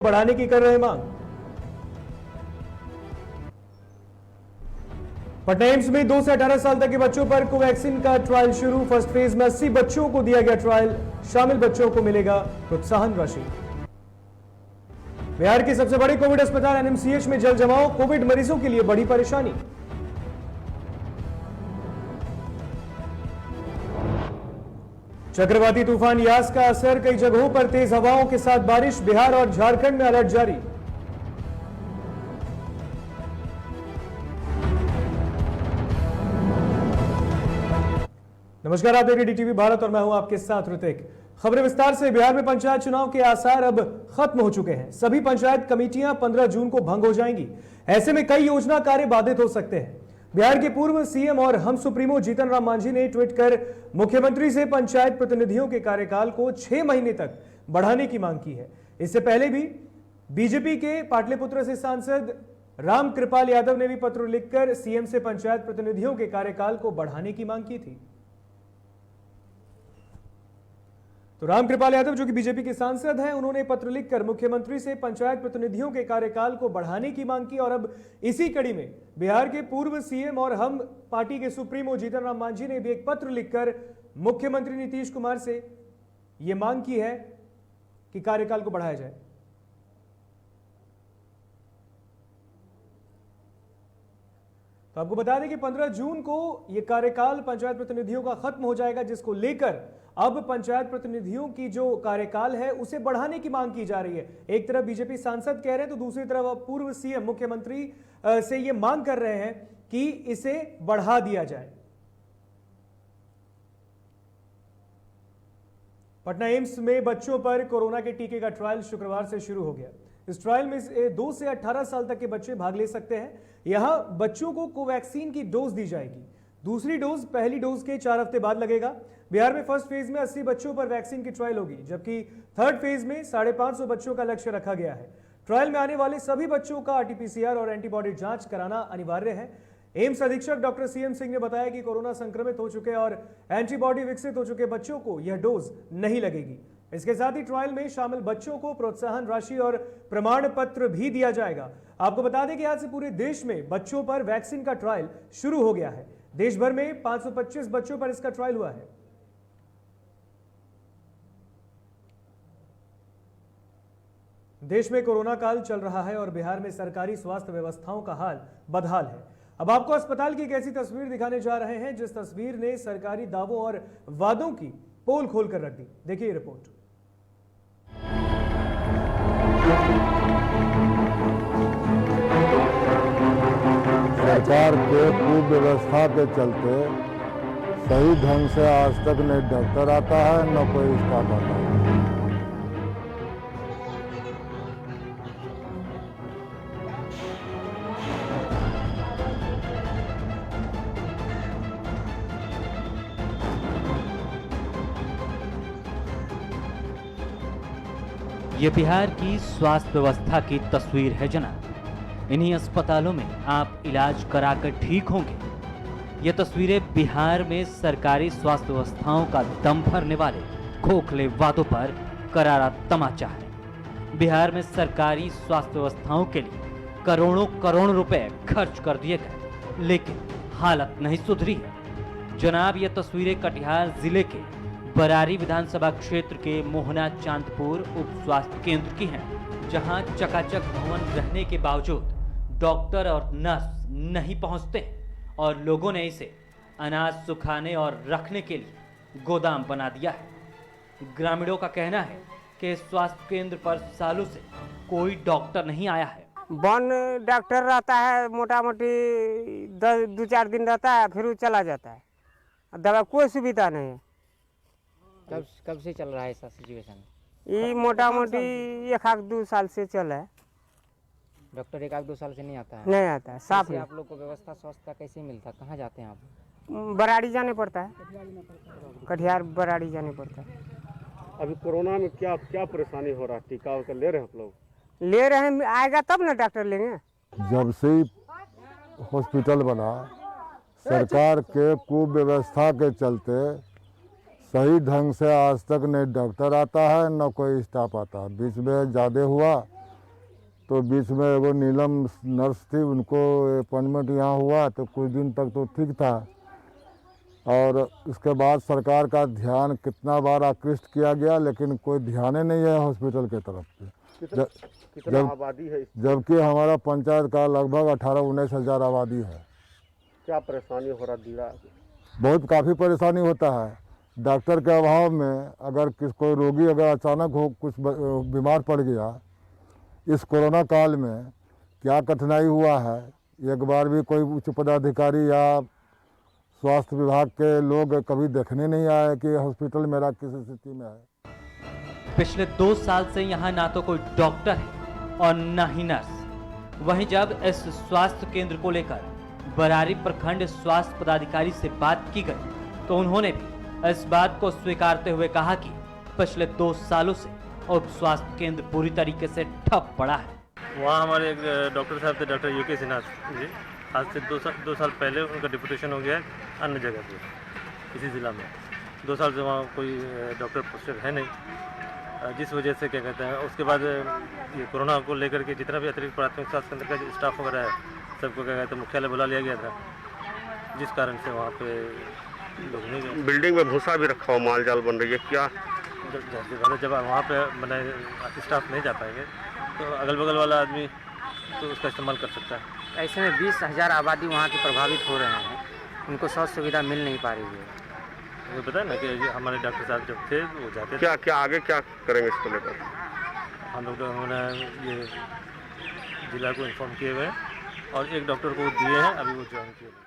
बढ़ाने की कर रहे मांग। पटना एम्स में 2 से 18 साल तक के बच्चों पर कोवैक्सीन का ट्रायल शुरू। फर्स्ट फेज में 80 बच्चों को दिया गया ट्रायल। शामिल बच्चों को मिलेगा प्रोत्साहन राशि। बिहार के सबसे बड़े कोविड अस्पताल एनएमसीएच में जल जमाव, कोविड मरीजों के लिए बड़ी परेशानी। चक्रवाती तूफान यास का असर, कई जगहों पर तेज हवाओं के साथ बारिश। बिहार और झारखंड में अलर्ट जारी। नमस्कार, आप देख रहे हैं डीटीवी भारत और मैं हूं आपके साथ ऋतिक। खबरें विस्तार से। बिहार में पंचायत चुनाव के आसार अब खत्म हो चुके हैं। सभी पंचायत कमेटियां 15 जून को भंग हो जाएंगी। ऐसे में कई योजना कार्य बाधित हो सकते हैं। बिहार के पूर्व सीएम और हम सुप्रीमो जीतन राम मांझी ने ट्वीट कर मुख्यमंत्री से पंचायत प्रतिनिधियों के कार्यकाल को 6 महीने तक बढ़ाने की मांग की है। इससे पहले भी बीजेपी के पाटलिपुत्र से सांसद राम कृपाल यादव ने भी पत्र लिखकर सीएम से पंचायत प्रतिनिधियों के कार्यकाल को बढ़ाने की मांग की थी। तो राम कृपाल यादव, जो कि बीजेपी के सांसद हैं, उन्होंने पत्र लिखकर मुख्यमंत्री से पंचायत प्रतिनिधियों के कार्यकाल को बढ़ाने की मांग की। और अब इसी कड़ी में बिहार के पूर्व सीएम और हम पार्टी के सुप्रीमो जीतन राम मांझी ने भी एक पत्र लिखकर मुख्यमंत्री नीतीश कुमार से यह मांग की है कि कार्यकाल को बढ़ाया जाए। तो आपको बता दें कि 15 जून को यह कार्यकाल पंचायत प्रतिनिधियों का खत्म हो जाएगा, जिसको लेकर अब पंचायत प्रतिनिधियों की जो कार्यकाल है उसे बढ़ाने की मांग की जा रही है। एक तरफ बीजेपी सांसद कह रहे हैं तो दूसरी तरफ अब पूर्व सीएम मुख्यमंत्री से यह मांग कर रहे हैं कि इसे बढ़ा दिया जाए। पटना एम्स में बच्चों पर कोरोना के टीके का ट्रायल शुक्रवार से शुरू हो गया। इस ट्रायल में 2 से 18 साल तक के बच्चे भाग ले सकते हैं। यहां बच्चों को कोवैक्सीन की डोज दी जाएगी। दूसरी डोज पहली डोज के 4 हफ्ते बाद लगेगा। बिहार में फर्स्ट फेज में 80 बच्चों पर वैक्सीन की ट्रायल होगी, जबकि थर्ड फेज में 550 बच्चों का लक्ष्य रखा गया है। ट्रायल में आने वाले सभी बच्चों का आरटीपीसीआर और एंटीबॉडी जांच कराना अनिवार्य है। एम्स अधीक्षक डॉक्टर सीएम सिंह ने बताया कि कोरोना संक्रमित हो चुके और एंटीबॉडी विकसित हो चुके बच्चों को यह डोज नहीं लगेगी। इसके साथ ही ट्रायल में शामिल बच्चों को प्रोत्साहन राशि और प्रमाण पत्र भी दिया जाएगा। आपको बता दें कि आज से पूरे देश में बच्चों पर वैक्सीन का ट्रायल शुरू हो गया है। देश भर में 525 बच्चों पर इसका ट्रायल हुआ है। देश में कोरोना काल चल रहा है और बिहार में सरकारी स्वास्थ्य व्यवस्थाओं का हाल बदहाल है। अब आपको अस्पताल की एक ऐसी तस्वीर दिखाने जा रहे हैं जिस तस्वीर ने सरकारी दावों और वादों की पोल खोलकर रख दी। देखिए रिपोर्ट। सरकार के कुव्यवस्था के चलते सही ढंग से आज तक न डॉक्टर आता है न कोई स्टाफ आता है। ये बिहार की स्वास्थ्य व्यवस्था की तस्वीर है जनाब। इन्हीं अस्पतालों में आप इलाज कराकर ठीक होंगे। ये तस्वीरें बिहार में सरकारी स्वास्थ्य व्यवस्थाओं का दम भरने वाले खोखले वादों पर करारा तमाचा है। बिहार में सरकारी स्वास्थ्य व्यवस्थाओं के लिए करोड़ों करोड़ रुपए खर्च कर दिए गए, लेकिन हालत नहीं सुधरी है। जनाब, ये तस्वीरें कटिहार जिले के बरारी विधानसभा क्षेत्र के मोहना चांदपुर उप स्वास्थ्य केंद्र की हैं, जहां चकाचक भवन रहने के बावजूद डॉक्टर और नर्स नहीं पहुंचते और लोगों ने इसे अनाज सुखाने और रखने के लिए गोदाम बना दिया है। ग्रामीणों का कहना है कि स्वास्थ्य केंद्र पर सालों से कोई डॉक्टर नहीं आया है। वन डॉक्टर रहता है, मोटा मोटी 2-4 दिन रहता है, फिर वो चला जाता है। दवा कोई सुविधा नहीं है। कब से चल रहा है ऐसा सिचुएशन? ये मोटा मोटी 1-2 साल से चला है। डॉक्टर 1-2 साल से नहीं आता है? नहीं आता है, साफ नहीं। आप लोग को व्यवस्था स्वास्थ्य का कैसे मिलता है? कहाँ जाते हैं आप? बराड़ी जाने पड़ता है, कटिहार बराड़ी जाने पड़ता है। अभी कोरोना में क्या क्या परेशानी हो रहा है? टीका उका ले रहे हैं आप लोग? ले रहे हैं, आएगा तब ना डॉक्टर लेंगे। जब से हॉस्पिटल बना, सरकार के कुव्यवस्था के चलते सही ढंग से आज तक न डॉक्टर आता है न कोई स्टाफ आता है। बीच में ज़्यादा हुआ तो बीच में वो नीलम नर्स थी, उनको अपॉइंटमेंट यहाँ हुआ तो कुछ दिन तक तो ठीक था, और उसके बाद सरकार का ध्यान कितना बार आकृष्ट किया गया, लेकिन कोई ध्यान ही नहीं है हॉस्पिटल के तरफ से। कितना आबादी है? जबकि हमारा पंचायत का लगभग 18-19 हज़ार आबादी है। क्या परेशानी हो रहा दीरा? बहुत काफ़ी परेशानी होता है। डॉक्टर के अभाव में अगर कोई रोगी अगर अचानक हो कुछ बीमार पड़ गया, इस कोरोना काल में क्या कठिनाई हुआ है, एक बार भी कोई उच्च पदाधिकारी या स्वास्थ्य विभाग के लोग कभी देखने नहीं आए कि हॉस्पिटल मेरा किस स्थिति में है। पिछले 2 साल से यहाँ ना तो कोई डॉक्टर है और ना ही नर्स। वहीं जब इस स्वास्थ्य केंद्र को लेकर बरारी प्रखंड स्वास्थ्य पदाधिकारी से बात की गई तो उन्होंने भी इस बात को स्वीकारते हुए कहा कि पिछले 2 सालों से उप स्वास्थ्य केंद्र पूरी तरीके से ठप पड़ा है। वहाँ हमारे एक डॉक्टर साहब थे, डॉक्टर यूके सिन्हा जी। आज से 2 साल पहले उनका डिप्यूटेशन हो गया है अन्य जगह पे, इसी ज़िला में। 2 साल से वहाँ कोई डॉक्टर पोस्टेड है नहीं, जिस वजह से क्या कहते हैं, उसके बाद ये कोरोना को लेकर के जितना भी अतिरिक्त प्राथमिक स्वास्थ्य केंद्र का स्टाफ वगैरह है, सबको क्या कहते हैं मुख्यालय बुला लिया गया था, जिस कारण से वहाँ पे लोग नहीं गए। बिल्डिंग में भूसा भी रखा हुआ, माल जाल बन रही है क्या? जब वहाँ पे मैंने स्टाफ नहीं जा पाएंगे तो अगल बगल वाला आदमी तो उसका इस्तेमाल कर सकता है। ऐसे में 20,000 आबादी वहाँ की प्रभावित हो रहे हैं, उनको स्वास्थ्य सुविधा मिल नहीं पा रही है। ये पता है ना कि हमारे डॉक्टर साहब जब थे वो जाते थे। क्या आगे क्या करेंगे इसको लेकर? हम लोग हमने ये जिला को इन्फॉर्म किए हुए हैं और एक डॉक्टर को दिए हैं, अभी वो ज्वाइन किए हुए।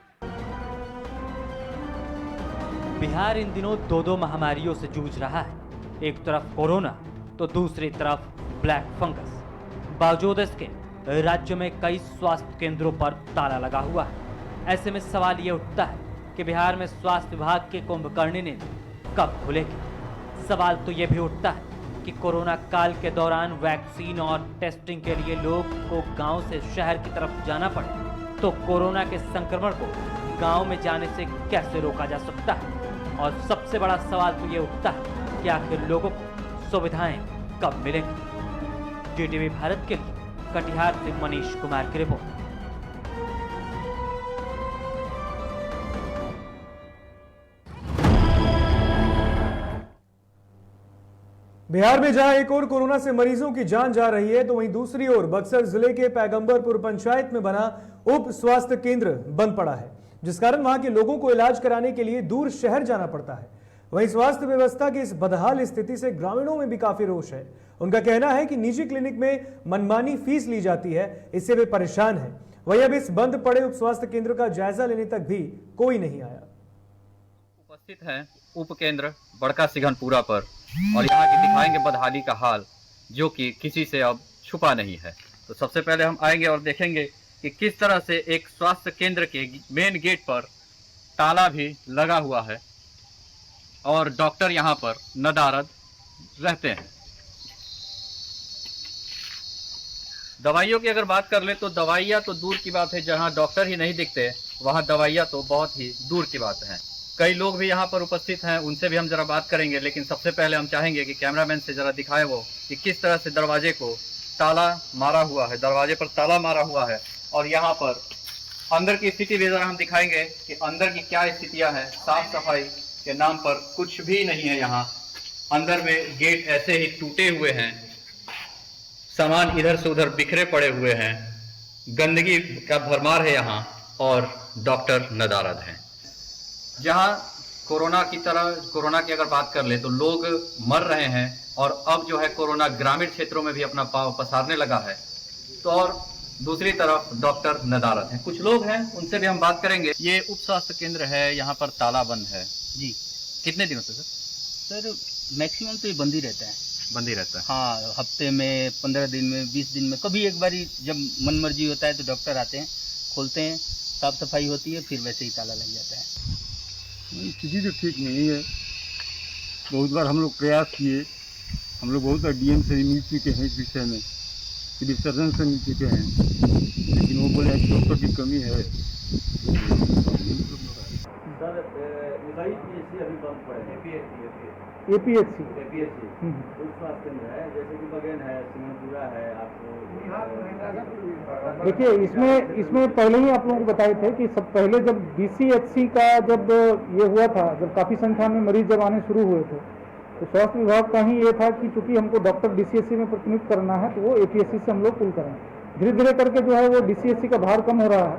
बिहार इन दिनों 2 महामारियों से जूझ रहा है, एक तरफ कोरोना तो दूसरी तरफ ब्लैक फंगस। बावजूद इसके राज्य में कई स्वास्थ्य केंद्रों पर ताला लगा हुआ है। ऐसे में सवाल ये उठता है कि बिहार में स्वास्थ्य विभाग के कुंभकर्णी ने कब खुलेगी। सवाल तो ये भी उठता है कि कोरोना काल के दौरान वैक्सीन और टेस्टिंग के लिए लोग को गांव से शहर की तरफ जाना पड़े तो कोरोना के संक्रमण को गांव में जाने से कैसे रोका जा सकता है। और सबसे बड़ा सवाल तो ये उठता है कि आखिर लोगों को सुविधाएं कब मिलेंगी। जीटीवी भारत के लिए कटिहार से मनीष कुमार की रिपोर्ट। बिहार में जहां एक और कोरोना से मरीजों की जान जा रही है तो वहीं दूसरी ओर बक्सर जिले के पैगंबरपुर पंचायत में बना उप स्वास्थ्य केंद्र बंद पड़ा है, जिस कारण वहां के लोगों को इलाज कराने के लिए दूर शहर जाना पड़ता है। वहीं स्वास्थ्य व्यवस्था की इस बदहाल स्थिति से ग्रामीणों में भी काफी रोष है। उनका कहना है कि निजी क्लिनिक में मनमानी फीस ली जाती है, इससे वे परेशान हैं। वहीं अब इस बंद पड़े उप स्वास्थ्य केंद्र का जायजा लेने तक भी कोई नहीं आया। उपस्थित हैं उप केंद्र बड़का सिघनपुरा पर और यहाँ की दिखाएंगे बदहाली का हाल, जो कि किसी से अब छुपा नहीं है। तो सबसे पहले हम आएंगे और देखेंगे कि किस तरह से एक स्वास्थ्य केंद्र के मेन गेट पर ताला भी लगा हुआ है और डॉक्टर यहाँ पर नदारद रहते हैं। दवाइयों की अगर बात कर ले तो दवाइयाँ तो दूर की बात है, जहाँ डॉक्टर ही नहीं दिखते वहाँ दवाइयाँ तो बहुत ही दूर की बात है। कई लोग भी यहाँ पर उपस्थित हैं, उनसे भी हम जरा बात करेंगे, लेकिन सबसे पहले हम चाहेंगे कि कैमरामैन से जरा दिखाए वो कि किस तरह से दरवाजे को ताला मारा हुआ है, दरवाजे पर ताला मारा हुआ है। और यहाँ पर अंदर की स्थिति भी जरा हम दिखाएंगे कि अंदर की क्या स्थितियाँ हैं। साफ सफाई के नाम पर कुछ भी नहीं है यहाँ। अंदर में गेट ऐसे ही टूटे हुए हैं, सामान इधर से उधर बिखरे पड़े हुए हैं, गंदगी का भरमार है यहाँ और डॉक्टर नदारद हैं। जहाँ कोरोना की अगर बात कर ले तो लोग मर रहे हैं और अब जो है कोरोना ग्रामीण क्षेत्रों में भी अपना पांव पसारने लगा है। तो और दूसरी तरफ डॉक्टर नदारद हैं। कुछ लोग हैं, उनसे भी हम बात करेंगे। ये उप स्वास्थ्य केंद्र है, यहाँ पर ताला बंद है जी। कितने दिनों से सर? मैक्सिमम तो ये बंद ही रहता है। बंद ही रहता है? हाँ, हफ्ते में, 15 दिन में, 20 दिन में, कभी एक बारी जब मन मर्जी होता है तो डॉक्टर आते हैं, खोलते हैं, साफ सफाई होती है, फिर वैसे ही ताला लग जाता है। स्थिति तो ठीक नहीं है। बहुत बार हम लोग प्रयास किए, हम लोग बहुत बार डीएम से मिल चुके हैं इस विषय में, सिविल सर्जन से मिल चुके हैं, लेकिन वो बोले डॉक्टर की कमी है। सर निकाई पीएचसी अभी बंद पड़े हैं। एपीएचसी उप स्वास्थ्य केंद्र है, जैसे कि बगेन है, सिंहपुरा है, आपको देखिए इसमें पहले ही आप लोगों को बताए थे कि सब पहले जब डीसीएचसी का जब ये हुआ था, जब काफ़ी संख्या में मरीज जब आने शुरू हुए थे, तो स्वास्थ्य विभाग का ही ये था कि चूंकि हमको डॉक्टर डीसीएचसी में प्रतिनियुक्त करना है तो वो एपीएचसी से हम लोग पुल करें। धीरे धीरे करके जो है वो डीसीएचसी का भार कम हो रहा है।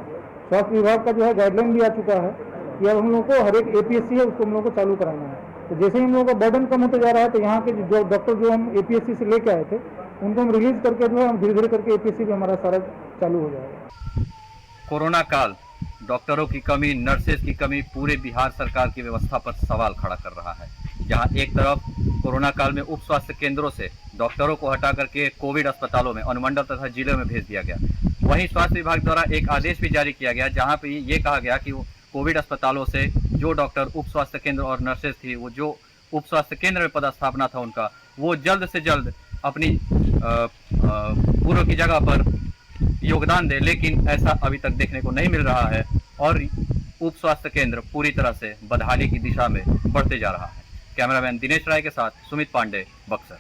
स्वास्थ्य विभाग का जो है गाइडलाइन भी आ चुका है कि अब हम लोग को हर एक एपीएचसी है उसको हम लोग को चालू कराना है। तो जैसे ही हम लोगों का बर्डन कम होता जा रहा है तो यहाँ के जो डॉक्टर जो हम एपीएचसी से लेके आए थे उनको हम रिलीज करके जो है हम धीरे धीरे करके एपीएचसी भी हमारा सारा चालू हो जाएगा। कोरोना काल डॉक्टरों की कमी, नर्सेज की कमी पूरे बिहार सरकार की व्यवस्था पर सवाल खड़ा कर रहा है। जहां एक तरफ कोरोना काल में उप स्वास्थ्य केंद्रों से डॉक्टरों को हटा करके कोविड अस्पतालों में, अनुमंडल तथा जिलों में भेज दिया गया, वहीं स्वास्थ्य विभाग द्वारा एक आदेश भी जारी किया गया जहां पे ये कहा गया कि कोविड अस्पतालों से जो डॉक्टर उप स्वास्थ्य केंद्र और नर्सेज थी, वो जो उप स्वास्थ्य केंद्र में पदस्थापना था उनका, वो जल्द से जल्द अपनी पूर्व की जगह पर योगदान दे, लेकिन ऐसा अभी तक देखने को नहीं मिल रहा है और उप स्वास्थ्य केंद्र पूरी तरह से बदहाली की दिशा में बढ़ते जा रहा है। कैमरामैन दिनेश राय के साथ सुमित पांडे, बक्सर।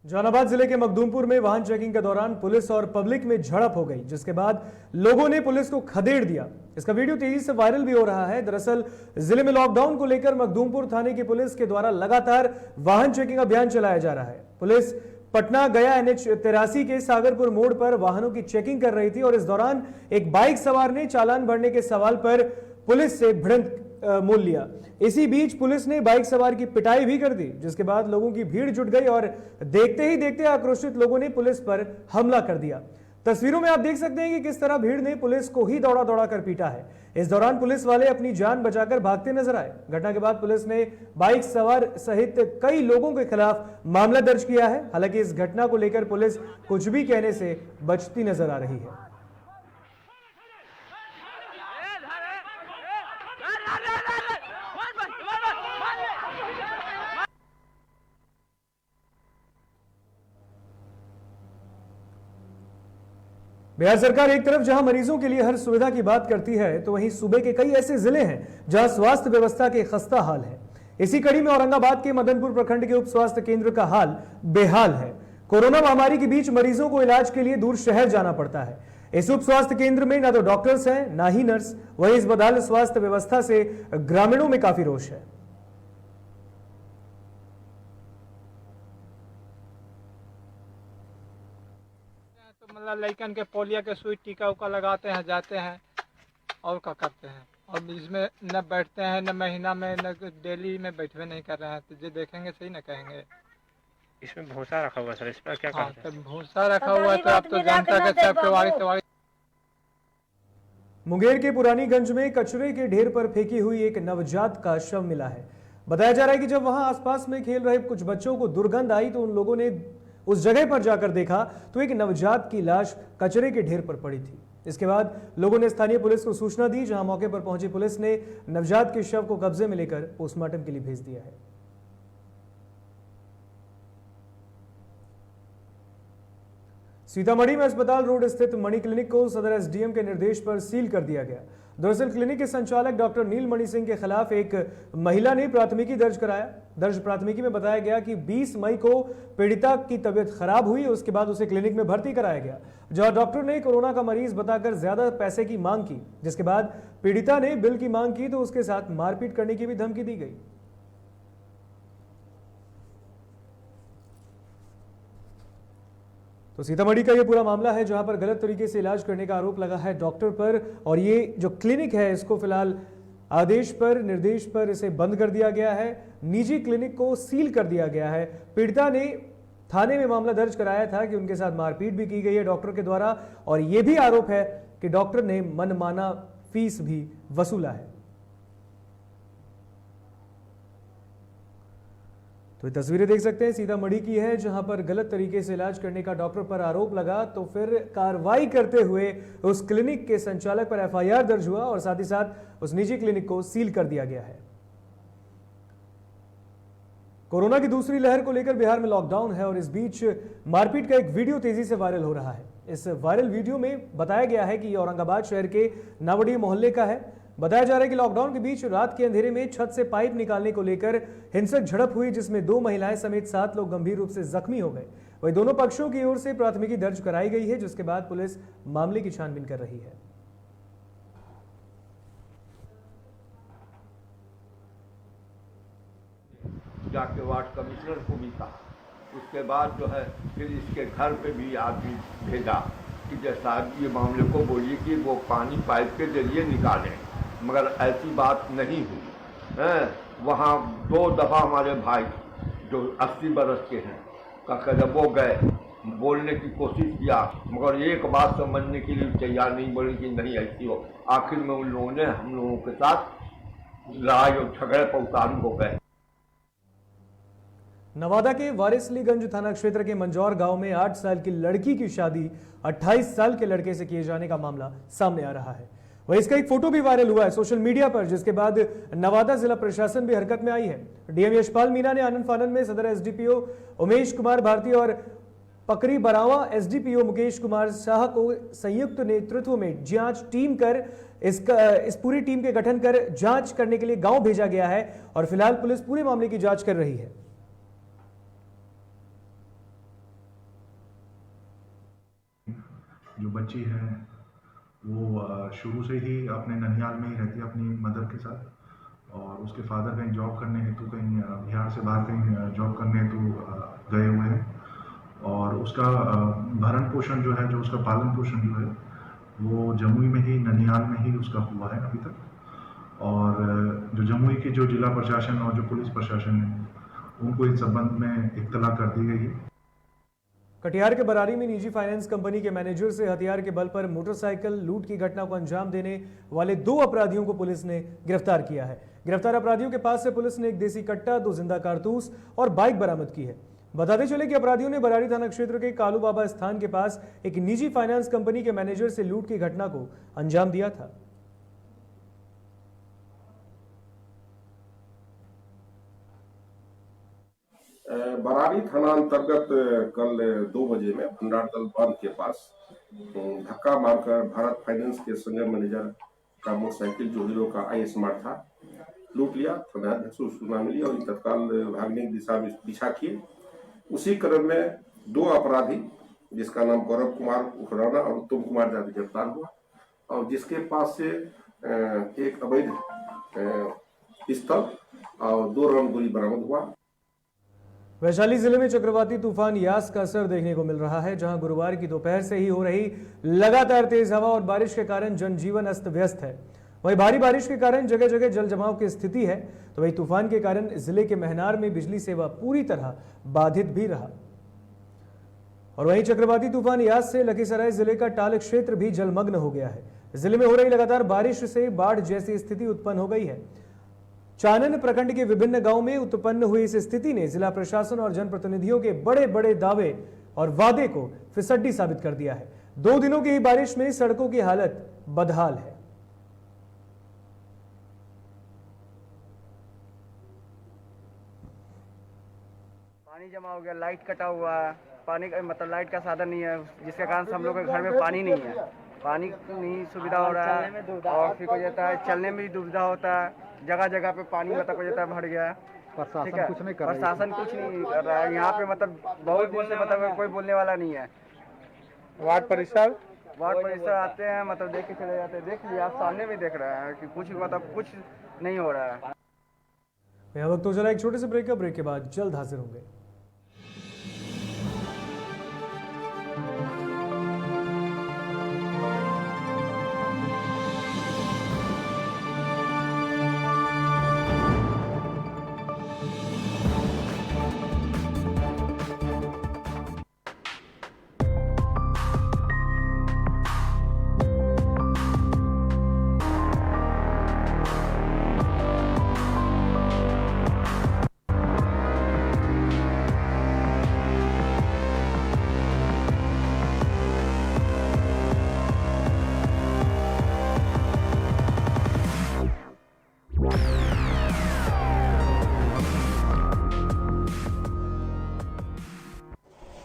जहानाबाद जिले के मखदूमपुर में वाहन चेकिंग के दौरान पुलिस और पब्लिक में झड़प हो गई, जिसके बाद लोगों ने पुलिस को खदेड़ दिया। इसका वीडियो तेजी से वायरल भी हो रहा है। दरअसल जिले में लॉकडाउन को लेकर मखदूमपुर थाने की पुलिस के द्वारा लगातार वाहन चेकिंग अभियान चलाया जा रहा है। पुलिस पटना गया NH 83 के सागरपुर मोड़ पर वाहनों की चेकिंग कर रही थी और इस दौरान एक बाइक सवार ने चालान भरने के सवाल पर पुलिस से भिड़ंत मोल लिया। इसी बीच पुलिस ने बाइक सवार की पिटाई भी कर दी, जिसके बाद लोगों की भीड़ जुट गई और देखते ही देखते आक्रोशित लोगों ने पुलिस पर हमला कर दिया। तस्वीरों में आप देख सकते हैं कि किस तरह भीड़ ने पुलिस को ही दौड़ा दौड़ा कर पीटा है। इस दौरान पुलिस वाले अपनी जान बचाकर भागते नजर आए। घटना के बाद पुलिस ने बाइक सवार सहित कई लोगों के खिलाफ मामला दर्ज किया है। हालांकि इस घटना को लेकर पुलिस कुछ भी कहने से बचती नजर आ रही है। बिहार सरकार एक तरफ जहां मरीजों के लिए हर सुविधा की बात करती है, तो वहीं सूबे के कई ऐसे जिले हैं जहां स्वास्थ्य व्यवस्था के खस्ता हाल है। इसी कड़ी में औरंगाबाद के मदनपुर प्रखंड के उप स्वास्थ्य केंद्र का हाल बेहाल है। कोरोना महामारी के बीच मरीजों को इलाज के लिए दूर शहर जाना पड़ता है। इस उप स्वास्थ्य केंद्र में ना तो डॉक्टर्स हैं, ना ही नर्स। वहीं इस बदहाल स्वास्थ्य व्यवस्था से ग्रामीणों में काफी रोष है। मतलब लड़कन के पोलियो के सुई टीका उका लगाते हैं, जाते हैं और क्या करते हैं। और इसमें न बैठते हैं, न महीना में, न डेली में बैठवे नहीं कर रहे हैं। तो जो देखेंगे सही न कहेंगे। इसमें भूसा रखा हुआ सर, इस पर क्या करते हैं? भूसा रखा हुआ है तो आप तो जानता है कि सब केवाड़ी। मुंगेर के पुरानीगंज में कचरे के ढेर पर फेंकी हुई एक नवजात का शव मिला है। बताया जा रहा है कि जब वहां आसपास में खेल रहे कुछ बच्चों को दुर्गंध आई तो उन लोगों ने उस जगह पर जाकर देखा तो एक नवजात की लाश कचरे के ढेर पर पड़ी थी। इसके बाद लोगों ने स्थानीय पुलिस को सूचना दी, जहां मौके पर पहुंची पुलिस ने नवजात के शव को कब्जे में लेकर पोस्टमार्टम के लिए भेज दिया है। सीतामढ़ी में अस्पताल रोड स्थित मणि क्लिनिक को सदर एसडीएम के निर्देश पर सील कर दिया गया। दरअसल क्लिनिक के संचालक डॉक्टर नीलमणि सिंह के खिलाफ एक महिला ने प्राथमिकी दर्ज कराया। दर्ज प्राथमिकी में बताया गया कि 20 मई को पीड़िता की तबीयत खराब हुई। उसके बाद उसे क्लिनिक में भर्ती कराया गया, जहां डॉक्टर ने कोरोना का मरीज बताकर ज्यादा पैसे की मांग की। जिसके बाद पीड़िता ने बिल की मांग की तो उसके साथ मारपीट करने की भी धमकी दी गई। तो सीतामढ़ी का ये पूरा मामला है, जहां पर गलत तरीके से इलाज करने का आरोप लगा है डॉक्टर पर। और ये जो क्लिनिक है इसको फिलहाल आदेश पर, निर्देश पर इसे बंद कर दिया गया है। निजी क्लिनिक को सील कर दिया गया है। पीड़िता ने थाने में मामला दर्ज कराया था कि उनके साथ मारपीट भी की गई है डॉक्टर के द्वारा। और यह भी आरोप है कि डॉक्टर ने मनमाना फीस भी वसूला है। तो ये तस्वीरें देख सकते हैं सीतामढ़ी की है, जहां पर गलत तरीके से इलाज करने का डॉक्टर पर आरोप लगा तो फिर कार्रवाई करते हुए उस क्लिनिक के संचालक पर एफआईआर दर्ज हुआ और साथ ही साथ उस निजी क्लिनिक को सील कर दिया गया है। कोरोना की दूसरी लहर को लेकर बिहार में लॉकडाउन है और इस बीच मारपीट का एक वीडियो तेजी से वायरल हो रहा है। इस वायरल वीडियो में बताया गया है कि यह औरंगाबाद शहर के नावड़ी मोहल्ले का है। बताया जा रहा है कि लॉकडाउन के बीच रात के अंधेरे में छत से पाइप निकालने को लेकर हिंसक झड़प हुई, जिसमें 2 महिलाएं समेत 7 लोग गंभीर रूप से जख्मी हो गए। वहीं दोनों पक्षों की ओर से प्राथमिकी दर्ज कराई गई है, जिसके बाद पुलिस मामले की छानबीन कर रही है। जाके वार्ड कमिश्नर को भी कहा, उसके बाद जो है फिर इसके घर पे भी आदमी भेजा कि जैसा ये मामले को बोलिए कि वो पानी पाइप के जरिए निकालें, मगर ऐसी बात नहीं हुई है। वहाँ 2 दफ़ा हमारे भाई जो 80 बरस के हैं का वो गए, बोलने की कोशिश किया, मगर एक बात समझने के लिए तैयार नहीं, बोले कि नहीं ऐसी हो। आखिर में उन लोगों ने हम लोगों के साथ लड़ाई और झगड़े पर उतारू हो गए। नवादा के वारिसलीगंज थाना क्षेत्र के मंजौर गांव में 8 साल की लड़की की शादी 28 साल के लड़के से किए जाने का मामला सामने आ रहा है। वहीं इसका एक फोटो भी वायरल हुआ है सोशल मीडिया पर, जिसके बाद नवादा जिला प्रशासन भी हरकत में आई है। डीएम यशपाल मीणा ने आनंद फानंद में सदर एसडीपीओ उमेश कुमार भारती और पकरी बरावा एसडीपीओ मुकेश कुमार शाह को संयुक्त नेतृत्व में जांच टीम कर इस पूरी टीम के गठन कर जांच करने के लिए गांव भेजा गया है और फिलहाल पुलिस पूरे मामले की जांच कर रही है। जो बच्ची है वो शुरू से ही अपने ननिहाल में ही रहती है अपनी मदर के साथ, और उसके फादर कहीं जॉब करने हेतु कहीं बिहार से बाहर कहीं जॉब करने हेतु गए हुए हैं, और उसका भरण पोषण जो है, जो उसका पालन पोषण जो है वो जमुई में ही, ननिहाल में ही उसका हुआ है अभी तक। और जो जमुई की जो जिला प्रशासन और जो पुलिस प्रशासन है उनको इस संबंध में इत्तला कर दी गई है। कटिहार के बरारी में निजी फाइनेंस कंपनी के मैनेजर से हथियार के बल पर मोटरसाइकिल लूट की घटना को अंजाम देने वाले 2 अपराधियों को पुलिस ने गिरफ्तार किया है। गिरफ्तार अपराधियों के पास से पुलिस ने एक देसी कट्टा, 2 जिंदा कारतूस और बाइक बरामद की है। बताते चले कि अपराधियों ने बरारी थाना क्षेत्र के कालू बाबा स्थान के पास एक निजी फाइनेंस कंपनी के मैनेजर से लूट की घटना को अंजाम दिया था। बरारी थाना अंतर्गत कल 2 बजे में भंडारदल बांध के पास धक्का मारकर भारत फाइनेंस के संजय मैनेजर का मोटरसाइकिल जो हीरो का आई स्मार्ट था लूट लिया। थाना अध्यक्ष को सूचना मिली और तत्काल भागने की दिशा में पीछा किए। उसी क्रम में 2 अपराधी जिसका नाम गौरव कुमार उखराना और उत्तम कुमार जाति गिरफ्तार हुआ, और जिसके पास से एक अवैध पिस्तौल और 2 राउंड गोली बरामद हुआ। वैशाली जिले में चक्रवाती तूफान यास का असर देखने को मिल रहा है, जहां गुरुवार की दोपहर से ही हो रही लगातार तेज हवा और बारिश के कारण जनजीवन अस्त व्यस्त है। वहीं भारी बारिश के कारण जगह जगह जल जमाव की स्थिति है, तो वहीं तूफान के कारण जिले के महनार में बिजली सेवा पूरी तरह बाधित भी रहा। और वहीं चक्रवाती तूफान यास से लखीसराय जिले का टाल क्षेत्र भी जलमग्न हो गया है। जिले में हो रही लगातार बारिश से बाढ़ जैसी स्थिति उत्पन्न हो गई है। चानन प्रखंड के विभिन्न गांवों में उत्पन्न हुई इस स्थिति ने जिला प्रशासन और जनप्रतिनिधियों के बड़े बड़े दावे और वादे को फिसड्डी साबित कर दिया है। 2 दिनों की बारिश में सड़कों की हालत बदहाल है। पानी जमा हो गया, लाइट कटा हुआ है, पानी मतलब लाइट का साधन नहीं है, जिसके कारण हम लोग के घर में पानी नहीं है, पानी नहीं सुविधा हो रहा है, और फिर हो जाता है चलने में भी दुविधा होता है। जगह जगह पे पानी मतलब हो जाता है भर गया। प्रशासन कुछ नहीं कर रहा है। प्रशासन कुछ नहीं कर रहा है यहाँ पे, मतलब बहुत दिन से मतलब कोई बोलने वाला नहीं है। वार्ड परिषद आते हैं, मतलब देख के चले जाते हैं। देख लिया, सामने में देख रहे हैं कि कुछ मतलब कुछ नहीं हो रहा है। यह वक्त तो चला एक छोटे से ब्रेक के बाद जल्द हाजिर होंगे।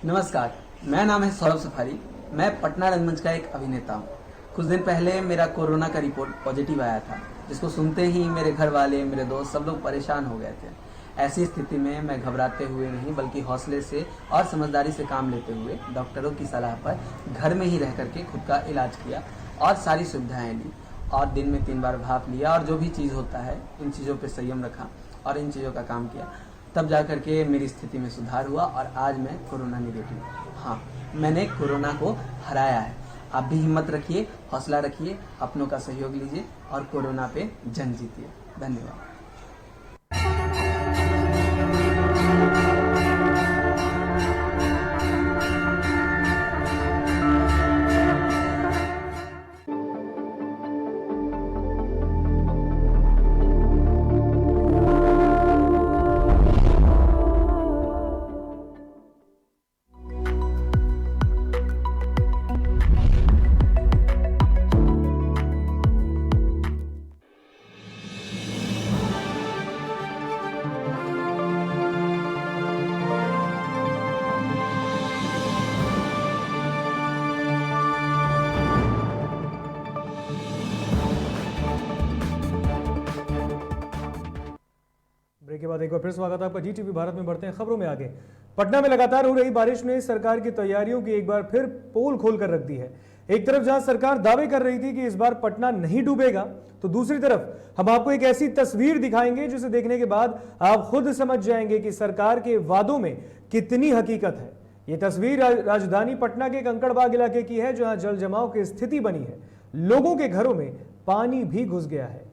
नमस्कार, मेरा नाम है सौरभ सफारी। मैं पटना रंगमंच का एक अभिनेता हूँ। कुछ दिन पहले मेरा कोरोना का रिपोर्ट पॉजिटिव आया था। जिसको सुनते ही मेरे घर वाले, मेरे दोस्त सब लोग परेशान हो गए थे। ऐसी स्थिति में मैं घबराते हुए नहीं बल्कि हौसले से और समझदारी से काम लेते हुए डॉक्टरों की सलाह पर घर में ही रह करके खुद का इलाज किया और सारी सुविधाएं ली और दिन में 3 बार भाप लिया और जो भी चीज़ होता है इन चीज़ों पे संयम रखा और इन चीज़ों का काम किया, तब जा करके मेरी स्थिति में सुधार हुआ और आज मैं कोरोना निगेटिव हूँ। हाँ, मैंने कोरोना को हराया है। आप भी हिम्मत रखिए, हौसला रखिए, अपनों का सहयोग लीजिए और कोरोना पे जंग जीतिए। धन्यवाद। ब्रेक के बाद एक बार फिर स्वागत है आपका जीटीवी भारत में। बढ़ते हैं खबरों में आगे। पटना में लगातार हो रही बारिश ने सरकार की तैयारियों की एक बार फिर पोल खोल कर रख दी है। एक तरफ जहां सरकार दावे कर रही थी कि इस बार पटना नहीं डूबेगा, तो दूसरी तरफ हम आपको एक ऐसी तस्वीर दिखाएंगे जिसे देखने के बाद आप खुद समझ जाएंगे कि सरकार के वादों में कितनी हकीकत है। ये तस्वीर राजधानी पटना के कंकड़बाग इलाके की है, जहां जल जमाव की स्थिति बनी है। लोगों के घरों में पानी भी घुस गया है।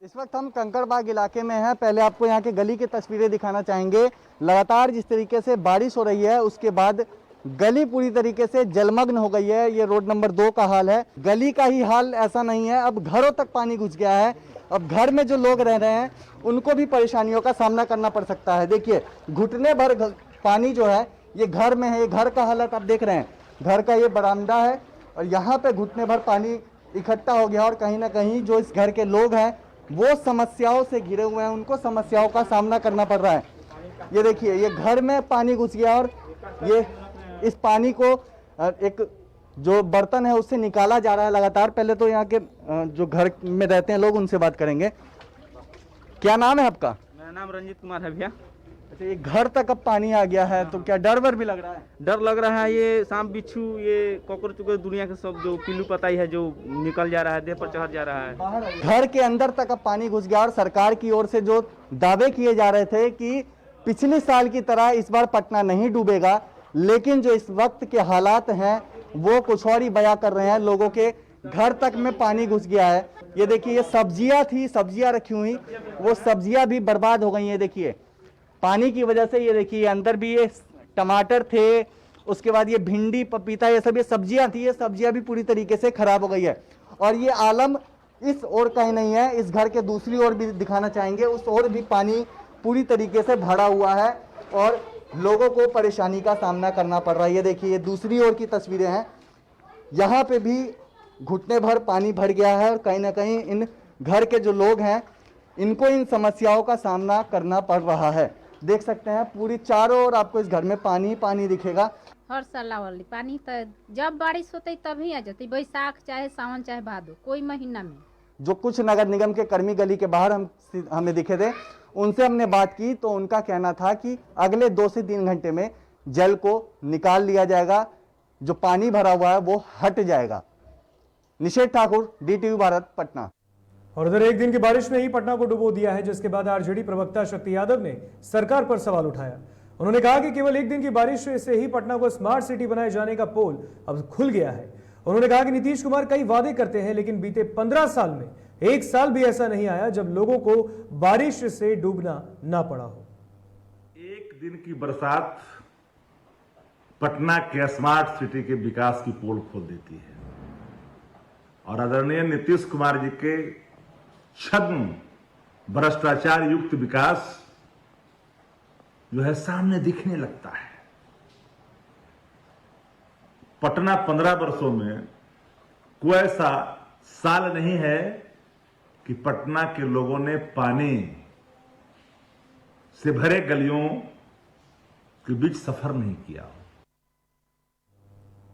इस वक्त हम कंकड़बाग इलाके में हैं। पहले आपको यहाँ के गली की तस्वीरें दिखाना चाहेंगे। लगातार जिस तरीके से बारिश हो रही है उसके बाद गली पूरी तरीके से जलमग्न हो गई है। ये रोड नंबर 2 का हाल है। गली का ही हाल ऐसा नहीं है, अब घरों तक पानी घुस गया है। अब घर में जो लोग रह रहे हैं उनको भी परेशानियों का सामना करना पड़ सकता है। देखिए, घुटने भर पानी जो है ये घर में है। ये घर का हालत आप देख रहे हैं, घर का ये बरामदा है और यहाँ पे घुटने भर पानी इकट्ठा हो गया और कहीं ना कहीं जो इस घर के लोग हैं वो समस्याओं से घिरे हुए हैं, उनको समस्याओं का सामना करना पड़ रहा है। ये देखिए, ये घर में पानी घुस गया और ये इस पानी को एक जो बर्तन है उससे निकाला जा रहा है लगातार। पहले तो यहाँ के जो घर में रहते हैं लोग उनसे बात करेंगे। क्या नाम है आपका? मेरा नाम रंजीत कुमार है भैया। अच्छा, ये घर तक अब पानी आ गया है तो क्या डर वर भी लग रहा है? डर लग रहा है। ये सांप बिच्छू, ये कॉकरोच को दुनिया के सब जो पिल्लू पताई है जो निकल जा रहा है, देह पर चढ़ जा रहा है। घर के अंदर तक अब पानी घुस गया और सरकार की ओर से जो दावे किए जा रहे थे कि पिछले साल की तरह इस बार पटना नहीं डूबेगा, लेकिन जो इस वक्त के हालात हैं वो कुछ और ही बयां कर रहे हैं। लोगों के घर तक में पानी घुस गया है। ये देखिए, ये सब्जियां थी, सब्जियां रखी हुई, वो सब्जियां भी बर्बाद हो गई हैं। देखिए, पानी की वजह से। ये देखिए, अंदर भी ये टमाटर थे, उसके बाद ये भिंडी, पपीता, ये सब ये सब्जियां थी, ये सब्जियां भी पूरी तरीके से खराब हो गई है। और ये आलम इस ओर कहीं नहीं है, इस घर के दूसरी ओर भी दिखाना चाहेंगे। उस ओर भी पानी पूरी तरीके से भरा हुआ है और लोगों को परेशानी का सामना करना पड़ रहा है। ये देखिए, ये दूसरी ओर की तस्वीरें हैं। यहाँ पे भी घुटने भर पानी भर गया है और कहीं ना कहीं इन घर के जो लोग हैं इनको इन समस्याओं का सामना करना पड़ रहा है। देख सकते हैं पूरी चारों ओर आपको इस घर में पानी पानी दिखेगा। हर साल वाली पानी तो जब बारिश होती तभी आ जाती, बैसाख चाहे सावन चाहे भादो, कोई महीना में। जो कुछ नगर निगम के कर्मी गली के बाहर हमें दिखे थे, उनसे हमने बात की तो उनका कहना था कि अगले 2 से 3 घंटे में जल को निकाल लिया जाएगा, जो पानी भरा हुआ है वो हट जाएगा। निषेध ठाकुर, DTV भारत, पटना। और उधर एक दिन की बारिश ने ही पटना को डुबो दिया है, जिसके बाद आरजेडी प्रवक्ता शक्ति यादव ने सरकार पर सवाल उठाया। उन्होंने कहा कि केवल एक दिन की बारिश से ही पटना को स्मार्ट सिटी बनाए जाने का पोल अब खुल गया है। उन्होंने कहा कि नीतीश कुमार कई वादे करते हैं, लेकिन बीते 15 साल में एक साल भी ऐसा नहीं आया जब लोगों को बारिश से डूबना ना पड़ा हो। एक दिन की बरसात पटना के स्मार्ट सिटी के विकास की पोल खोल देती है और आदरणीय नीतीश कुमार जी के छद्म भ्रष्टाचार युक्त विकास जो है सामने दिखने लगता है। पटना 15 वर्षों में कोई ऐसा साल नहीं है कि पटना के लोगों ने पानी से भरे गलियों के बीच सफर नहीं किया।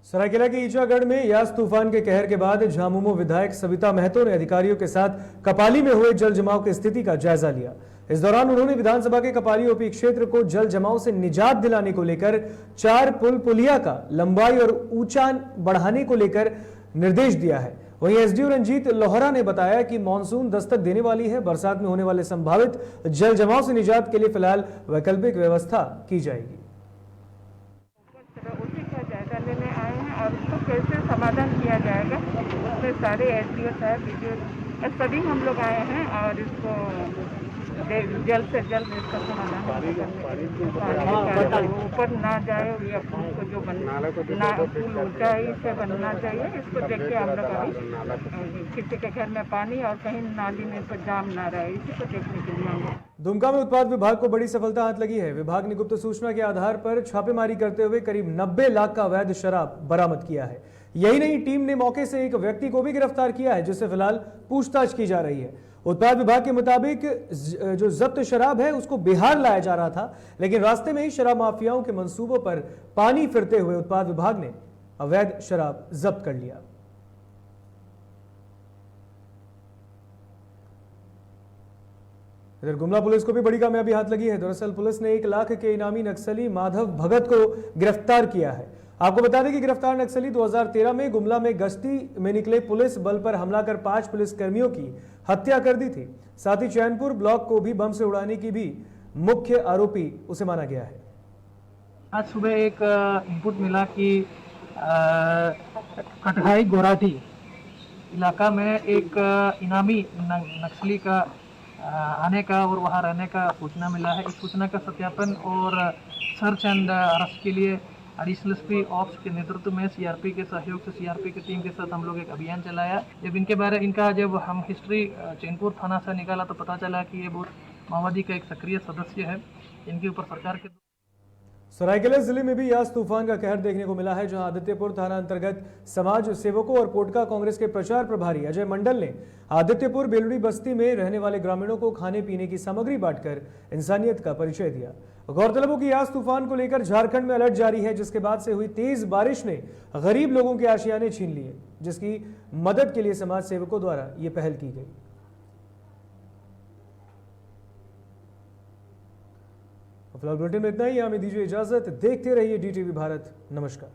सरायकेला के ईचागढ़ में यास तूफान के कहर के बाद झामुमो विधायक सविता महतो ने अधिकारियों के साथ कपाली में हुए जल जमाव की स्थिति का जायजा लिया। इस दौरान उन्होंने विधानसभा के कपाली ओपी क्षेत्र को जल जमाव से निजात दिलाने को लेकर 4 पुल पुलिया का लंबाई और ऊंचा बढ़ाने को लेकर निर्देश दिया है। वहीं एसडीओ रंजीत लोहरा ने बताया कि मानसून दस्तक देने वाली है, बरसात में होने वाले संभावित जल जमाव से निजात के लिए फिलहाल वैकल्पिक व्यवस्था की जाएगी। लेने आए हैं और उसको कैसे समाधान किया जाएगा, उसमें सारे एसडीओ साहब बीडीओ सभी हम लोग आए हैं और इसको जल्द से जल्द इसका समाधान ऊपर ना जाए या पुल को जो बनना पुल ऊंचाई से बनना चाहिए, इसको देख के हम लोग अभी किसी के घर में पानी और कहीं नाली में तो जाम ना रहे, इसी को देखने के लिए हम दुमका में उत्पाद विभाग को बड़ी सफलता हाथ लगी है। विभाग ने गुप्त सूचना के आधार पर छापेमारी करते हुए करीब 90 लाख का अवैध शराब बरामद किया है। यही नहीं, टीम ने मौके से एक व्यक्ति को भी गिरफ्तार किया है, जिससे फिलहाल पूछताछ की जा रही है। उत्पाद विभाग के मुताबिक जो जब्त शराब है उसको बिहार लाया जा रहा था, लेकिन रास्ते में ही शराब माफियाओं के मंसूबों पर पानी फिरते हुए उत्पाद विभाग ने अवैध शराब जब्त कर लिया। इधर गुमला पुलिस को भी बड़ी कामयाबी हाथ लगी है। दरअसल पुलिस ने 1 लाख के इनामी नक्सली माधव भगत को गिरफ्तार किया है। आपको बता दें कि गिरफ्तार नक्सली 2013 में गुमला में गश्ती में निकले पुलिस बल पर हमला कर 5 पुलिस कर्मियों की हत्या कर दी थी। साथ ही चैनपुर ब्लॉक को भी बम से उड़ाने की भी मुख्य आरोपी उसे माना गया है। आज सुबह एक इनपुट मिला कि कटघाई गोराठी इलाका में एक इनामी नक्सली का आने का और वहां रहने का सूचना मिला है। इस सूचना का सत्यापन और सर्च एंड अरेस्ट के लिए एडिशनल एसपी ऑप्स के नेतृत्व में सीआरपी के सहयोग से सीआरपी की टीम के साथ हम लोग एक अभियान चलाया। जब हम हिस्ट्री चैनपुर थाना से निकाला तो पता चला कि ये बहुत माओवादी का एक सक्रिय सदस्य है। इनके ऊपर सरकार के सरायकेला जिले में भी यास तूफान का कहर देखने को मिला है, जहां आदित्यपुर थाना अंतर्गत समाज सेवकों और पोटका कांग्रेस के प्रचार प्रभारी अजय मंडल ने आदित्यपुर बेलुड़ी बस्ती में रहने वाले ग्रामीणों को खाने पीने की सामग्री बांटकर इंसानियत का परिचय दिया। गौरतलब हो कि यास तूफान को लेकर झारखंड में अलर्ट जारी है, जिसके बाद से हुई तेज बारिश ने गरीब लोगों के आशियाने छीन लिए, जिसकी मदद के लिए समाज सेवकों द्वारा ये पहल की गई। फिलहाल बुलेटिन में इतना ही, हमें दीजिए इजाजत। देखते रहिए DTV भारत। नमस्कार।